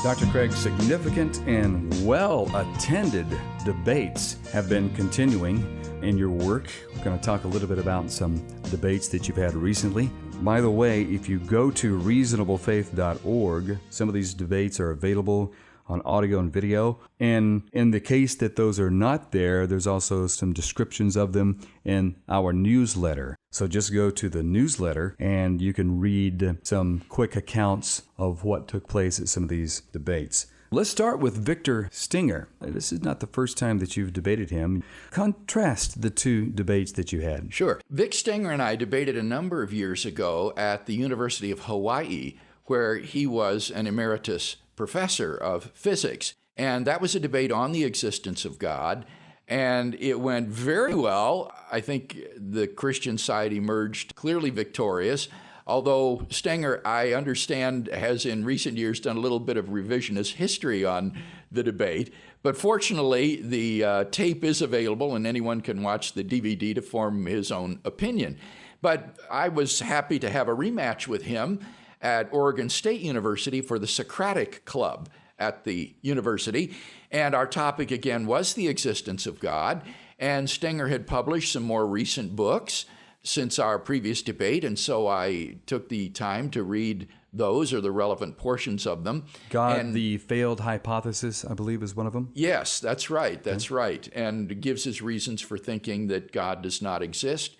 Dr. Craig, significant and well-attended debates have been continuing in your work. We're going to talk a little bit about some debates that you've had recently. By the way, if you go to reasonablefaith.org, some of these debates are available on audio and video. And in the case that those are not there, there's also some descriptions of them in our newsletter. So just go to the newsletter and you can read some quick accounts of what took place at some of these debates. Let's start with Victor Stenger. This is not the first time that you've debated him. Contrast the two debates that you had. Sure. Vic Stenger and I debated a number of years ago at the University of Hawaii, where he was an emeritus professor of physics. And that was a debate on the existence of God. And it went very well. I think the Christian side emerged clearly victorious. Although Stenger, I understand, has in recent years done a little bit of revisionist history on the debate. But fortunately, the tape is available and anyone can watch the DVD to form his own opinion. But I was happy to have a rematch with him at Oregon State University for the Socratic Club at the university. And our topic again was the existence of God. And Stenger had published some more recent books since our previous debate, and so I took the time to read those or the relevant portions of them. God, the failed hypothesis, I believe, is one of them? Yes, that's right. That's right. And gives his reasons for thinking that God does not exist.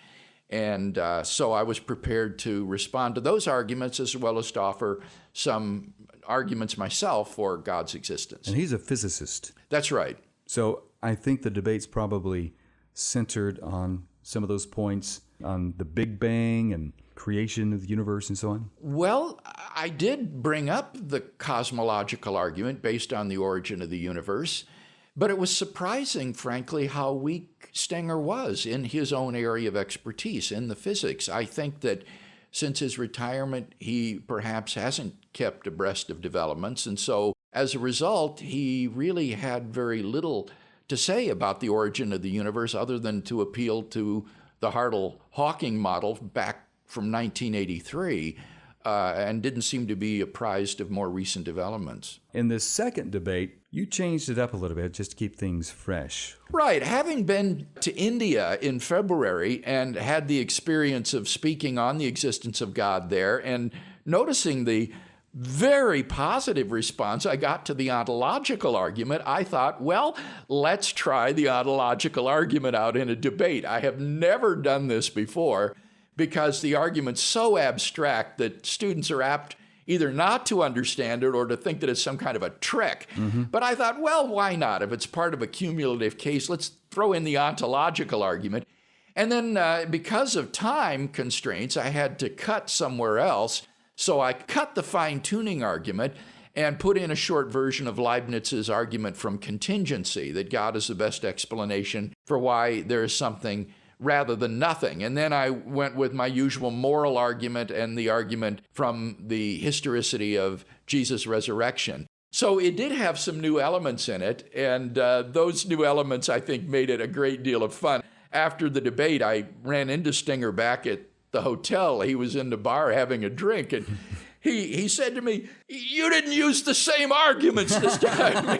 And so I was prepared to respond to those arguments as well as to offer some arguments myself for God's existence. And he's a physicist. That's right. So I think the debate's probably centered on some of those points on the Big Bang and creation of the universe and so on? Well, I did bring up the cosmological argument based on the origin of the universe, but it was surprising, frankly, how weak Stenger was in his own area of expertise, in the physics. I think that since his retirement, he perhaps hasn't kept abreast of developments, and so as a result, he really had very little to say about the origin of the universe other than to appeal to the Hartle-Hawking model back from 1983 and didn't seem to be apprised of more recent developments. In this second debate, you changed it up a little bit just to keep things fresh. Right. Having been to India in February and had the experience of speaking on the existence of God there and noticing the very positive response I got to the ontological argument, I thought, well, let's try the ontological argument out in a debate. I have never done this before because the argument's so abstract that students are apt either not to understand it or to think that it's some kind of a trick. Mm-hmm. But I thought, well, why not? If it's part of a cumulative case, let's throw in the ontological argument. And then because of time constraints, I had to cut somewhere else. So I cut the fine-tuning argument and put in a short version of Leibniz's argument from contingency, that God is the best explanation for why there is something rather than nothing. And then I went with my usual moral argument and the argument from the historicity of Jesus' resurrection. So it did have some new elements in it, and those new elements, I think, made it a great deal of fun. After the debate, I ran into Stenger back at the hotel. He was in the bar having a drink, and he said to me, "You didn't use the same arguments this time."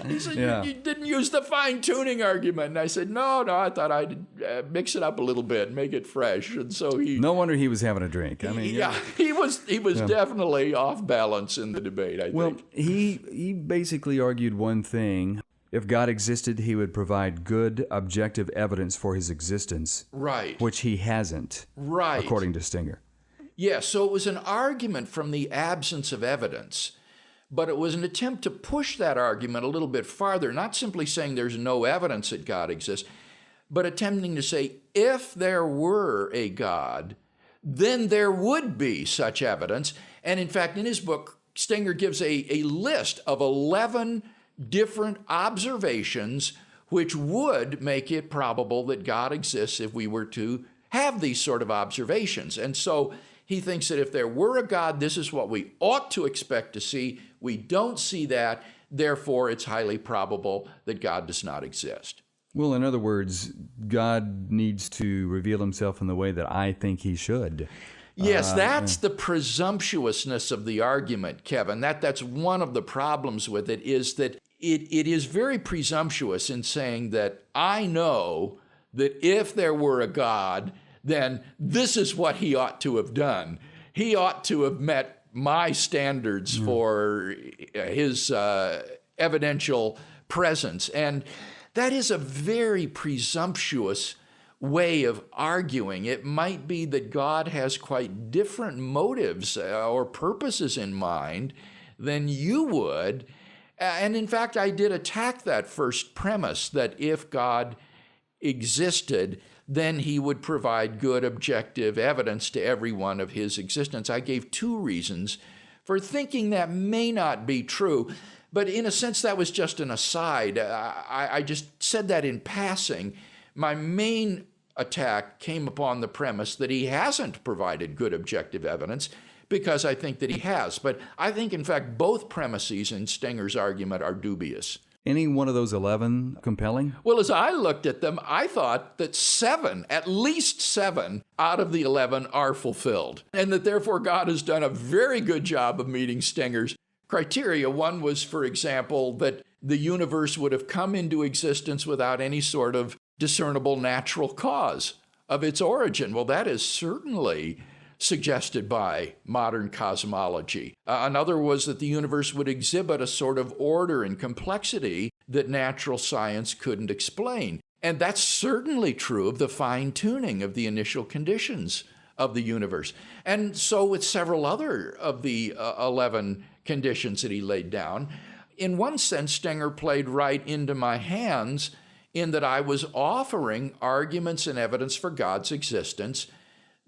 He said, yeah. You didn't use the fine-tuning argument. And I said, no, I thought I'd mix it up a little bit, make it fresh. And so he... No wonder he was having a drink. I mean, yeah, he was definitely off balance in the debate, I think. Well, he basically argued one thing. If God existed, he would provide good, objective evidence for his existence. Right. Which he hasn't, right, according to Stenger. Yeah, so it was an argument from the absence of evidence, but it was an attempt to push that argument a little bit farther, not simply saying there's no evidence that God exists, but attempting to say, if there were a God, then there would be such evidence. And in fact, in his book, Stenger gives a list of 11 different observations which would make it probable that God exists if we were to have these sort of observations. And so he thinks that if there were a God, this is what we ought to expect to see. We don't see that. Therefore, it's highly probable that God does not exist. Well, in other words, God needs to reveal himself in the way that I think he should. Yes, that's the presumptuousness of the argument, Kevin. That's one of the problems with it, is that it is very presumptuous in saying that I know that if there were a God, then this is what he ought to have done. He ought to have met my standards for his evidential presence. And that is a very presumptuous way of arguing. It might be that God has quite different motives or purposes in mind than you would. And in fact, I did attack that first premise, that if God existed, then he would provide good objective evidence to everyone of his existence. I gave 2 reasons for thinking that may not be true, but in a sense that was just an aside. I just said that in passing. My main attack came upon the premise that he hasn't provided good objective evidence, because I think that he has. But I think, in fact, both premises in Stenger's argument are dubious. Any one of those 11 compelling? Well, as I looked at them, I thought that 7, at least 7 out of the 11 are fulfilled, and that therefore God has done a very good job of meeting Stenger's criteria. One was, for example, that the universe would have come into existence without any sort of discernible natural cause of its origin. Well, that is certainly suggested by modern cosmology. Another was that the universe would exhibit a sort of order and complexity that natural science couldn't explain. And that's certainly true of the fine-tuning of the initial conditions of the universe. And so with several other of the 11 conditions that he laid down. In one sense, Stenger played right into my hands in that I was offering arguments and evidence for God's existence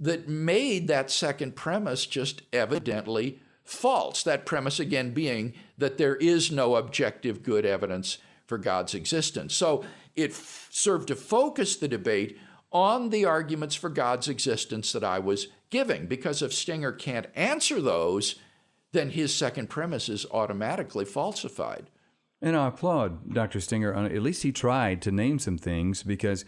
that made that second premise just evidently false. That premise, again, being that there is no objective good evidence for God's existence. So it served to focus the debate on the arguments for God's existence that I was giving, because if Stenger can't answer those, then his second premise is automatically falsified. And I applaud Dr. Stenger. At least he tried to name some things, because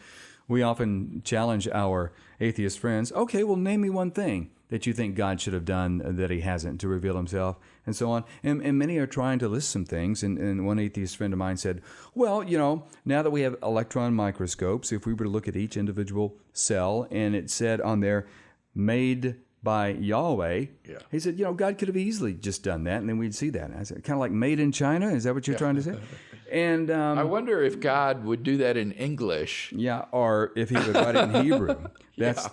we often challenge our atheist friends. Okay, well, name me one thing that you think God should have done that he hasn't to reveal himself, and so on. And many are trying to list some things. And one atheist friend of mine said, well, now that we have electron microscopes, if we were to look at each individual cell and it said on there, made by Yahweh, he said, God could have easily just done that, and then we'd see that. And I said, kind of like made in China? Is that what you're trying to say? And I wonder if God would do that in English. Yeah, or if he would write it in Hebrew. That's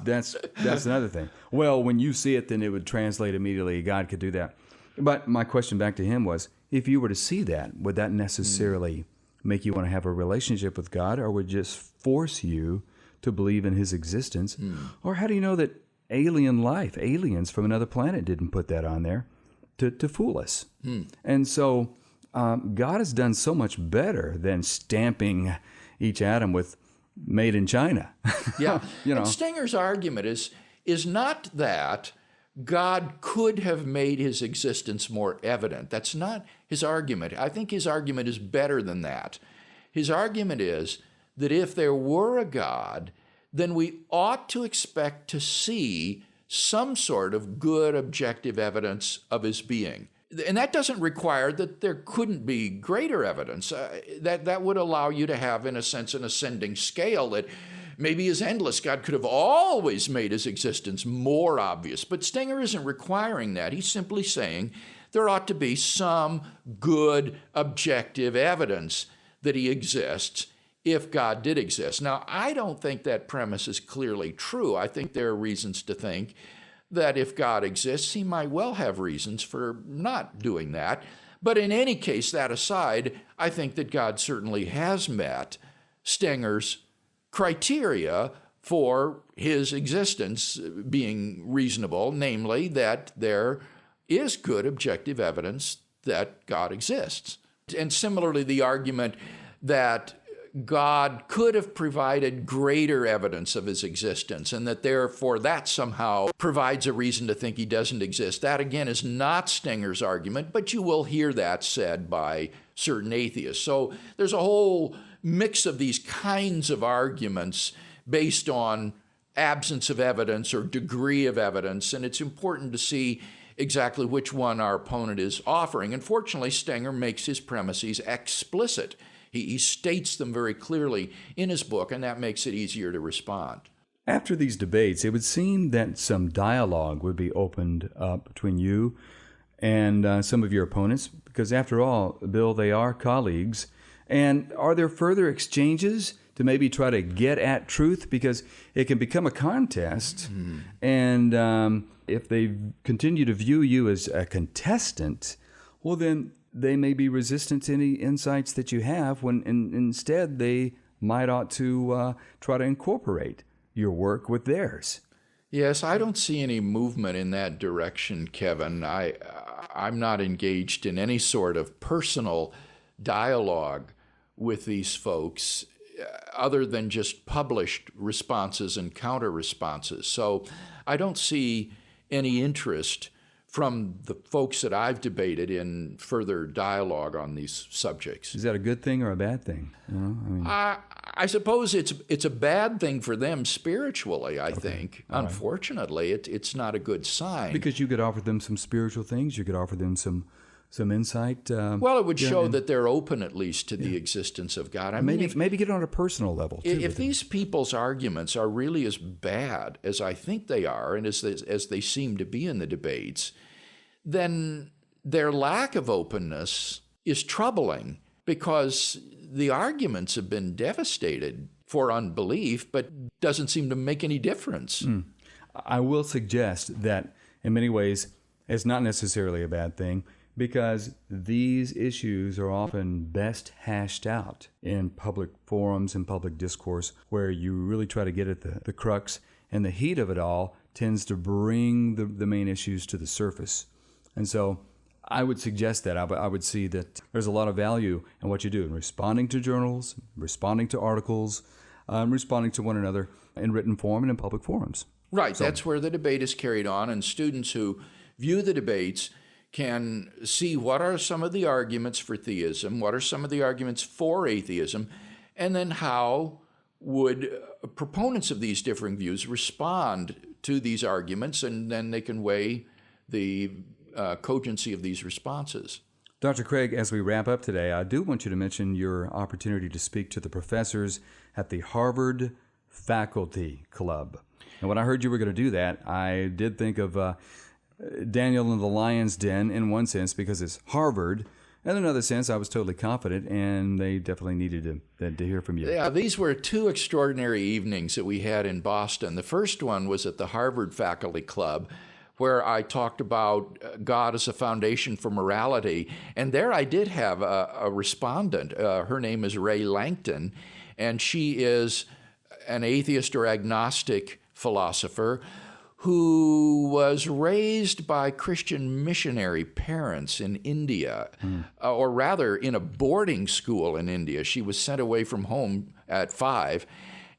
another thing. Well, when you see it, then it would translate immediately. God could do that. But my question back to him was, if you were to see that, would that necessarily make you want to have a relationship with God, or would it just force you to believe in his existence? Or how do you know that aliens from another planet didn't put that on there to fool us? And so God has done so much better than stamping each atom with made in China. Yeah. And Stenger's argument is not that God could have made his existence more evident. That's not his argument. I think his argument is better than that. His argument is that if there were a God, then we ought to expect to see some sort of good objective evidence of his being. And that doesn't require that there couldn't be greater evidence. That would allow you to have, in a sense, an ascending scale that maybe is endless. God could have always made his existence more obvious. But Stenger isn't requiring that. He's simply saying there ought to be some good objective evidence that he exists if God did exist. Now, I don't think that premise is clearly true. I think there are reasons to think that if God exists, he might well have reasons for not doing that. But in any case, that aside, I think that God certainly has met Stenger's criteria for his existence being reasonable, namely that there is good objective evidence that God exists. And similarly, the argument that God could have provided greater evidence of his existence, and that therefore that somehow provides a reason to think he doesn't exist. That, again, is not Stenger's argument, but you will hear that said by certain atheists. So there's a whole mix of these kinds of arguments based on absence of evidence or degree of evidence, and it's important to see exactly which one our opponent is offering. And fortunately, Stenger makes his premises explicit. He states them very clearly in his book, and that makes it easier to respond. After these debates, it would seem that some dialogue would be opened up between you and some of your opponents, because after all, Bill, they are colleagues. And are there further exchanges to maybe try to get at truth? Because it can become a contest, and if they continue to view you as a contestant, well, then they may be resistant to any insights that you have, when instead they might ought to try to incorporate your work with theirs. Yes, I don't see any movement in that direction, Kevin. I'm not engaged in any sort of personal dialogue with these folks other than just published responses and counter responses. So I don't see any interest from the folks that I've debated in further dialogue on these subjects. Is that a good thing or a bad thing? I suppose it's a bad thing for them spiritually, I think. All Unfortunately, it's not a good sign. Because you could offer them some spiritual things. You could offer them some insight. Well, it would show that they're open at least to the existence of God. I mean, maybe get on a personal level, too. If these people's arguments are really as bad as I think they are, and as they seem to be in the debates, then their lack of openness is troubling, because the arguments have been devastated for unbelief, but doesn't seem to make any difference. I will suggest that in many ways it's not necessarily a bad thing, because these issues are often best hashed out in public forums and public discourse, where you really try to get at the crux, and the heat of it all tends to bring the main issues to the surface. And so I would suggest that. I would see that there's a lot of value in what you do in responding to journals, responding to articles, responding to one another in written form and in public forums. Right. So that's where the debate is carried on, and students who view the debates can see what are some of the arguments for theism, what are some of the arguments for atheism, and then how would proponents of these differing views respond to these arguments, and then they can weigh the cogency of these responses. Dr. Craig, as we wrap up today, I do want you to mention your opportunity to speak to the professors at the Harvard Faculty Club. And when I heard you were going to do that, I did think of Daniel in the Lion's Den in one sense, because it's Harvard. In another sense, I was totally confident, and they definitely needed to hear from you. Yeah, these were two extraordinary evenings that we had in Boston. The first one was at the Harvard Faculty Club, where I talked about God as a foundation for morality. And there I did have a respondent. Her name is Ray Langton, and she is an atheist or agnostic philosopher who was raised by Christian missionary parents in India, or rather in a boarding school in India. She was sent away from home at 5,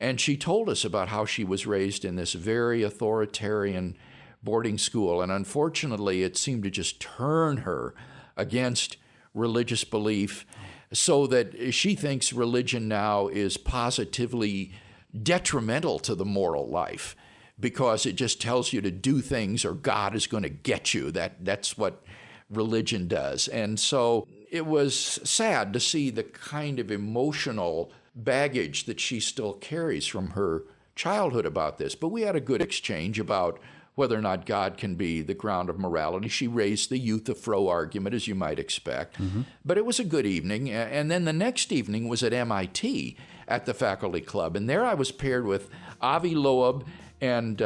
and she told us about how she was raised in this very authoritarian boarding school, and unfortunately it seemed to just turn her against religious belief, so that she thinks religion now is positively detrimental to the moral life, because it just tells you to do things or God is going to get you. That's what religion does. And so it was sad to see the kind of emotional baggage that she still carries from her childhood about this. But we had a good exchange about whether or not God can be the ground of morality. She raised the Euthyphro argument, as you might expect. But it was a good evening. And then the next evening was at MIT at the faculty club. And there I was paired with Avi Loeb and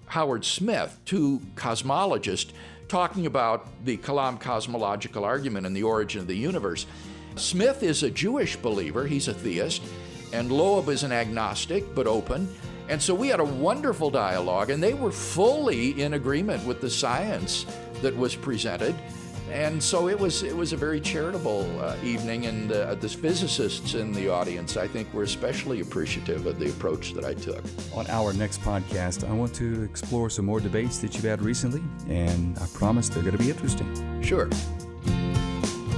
Howard Smith, two cosmologists, talking about the Kalam cosmological argument and the origin of the universe. Smith is a Jewish believer. He's a theist. And Loeb is an agnostic, but open. And so we had a wonderful dialogue, and they were fully in agreement with the science that was presented. And so it was a very charitable evening, and the physicists in the audience, I think, were especially appreciative of the approach that I took. On our next podcast, I want to explore some more debates that you've had recently, and I promise they're going to be interesting. Sure.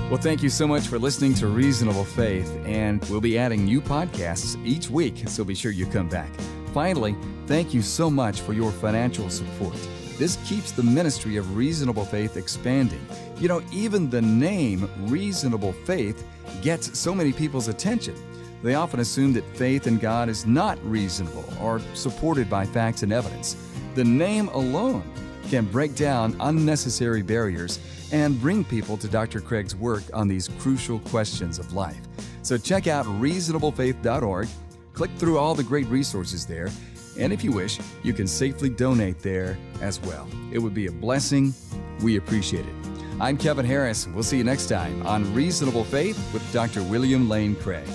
Well, thank you so much for listening to Reasonable Faith, and we'll be adding new podcasts each week, so be sure you come back. Finally, thank thank you so much for your financial support. This keeps the ministry of Reasonable Faith expanding. You know, even the name Reasonable Faith gets so many people's attention. They often assume that faith in God is not reasonable or supported by facts and evidence. The name alone can break down unnecessary barriers and bring people to Dr. Craig's work on these crucial questions of life. So check out reasonablefaith.org, click through all the great resources there, and if you wish, you can safely donate there as well. It would be a blessing. We appreciate it. I'm Kevin Harris. We'll see you next time on Reasonable Faith with Dr. William Lane Craig.